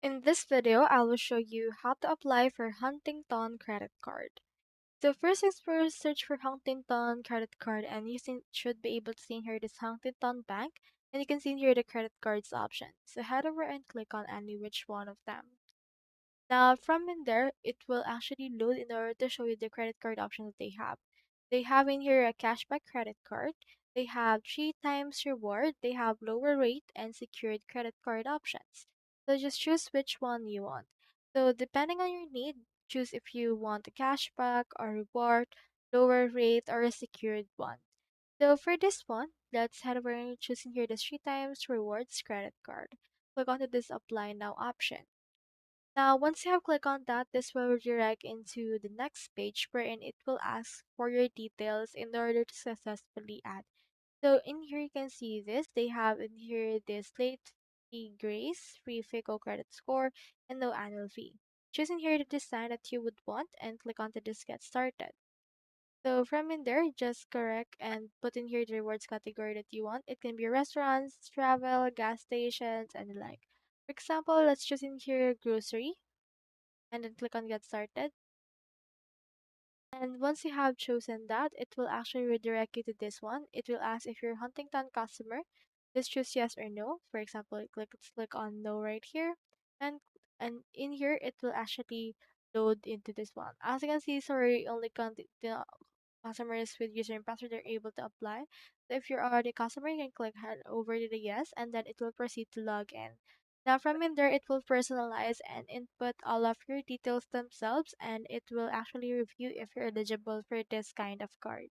In this video, I will show you how to apply for Huntington credit card. So first things first, search for Huntington credit card and should be able to see here this Huntington Bank and you can see here the credit cards option. So head over and click on any which one of them. Now from in there, it will actually load in order to show you the credit card options that they have. They have in here a cashback credit card. They have 3 times reward. They have lower rate and secured credit card options. So just choose which one you want. So depending on your need, choose if you want a cashback or reward, lower rate, or a secured one. So for this one, let's head over and choosing here the 3 times rewards credit card. Click onto this apply now option. Now, once you have clicked on that, this will redirect into the next page wherein it will ask for your details in order to successfully add. So in here you can see this. They have in here this late fee grace, free FICO credit score, and no annual fee. Choose in here the design that you would want and click on to this get started. So from in there, just correct and put in here the rewards category that you want. It can be restaurants, travel, gas stations, and the like. For example, let's choose in here grocery and then click on get started. And once you have chosen that, it will actually redirect you to this one. It will ask if you're a Huntington customer. Just choose yes or no. For example, click on no right here. And in here it will actually load into this one. As you can see, sorry, only the customers with user and password are able to apply. So if you're already a customer, you can click head over to the yes and then it will proceed to log in. Now from in there, it will personalize and input all of your details themselves and it will actually review if you're eligible for this kind of card.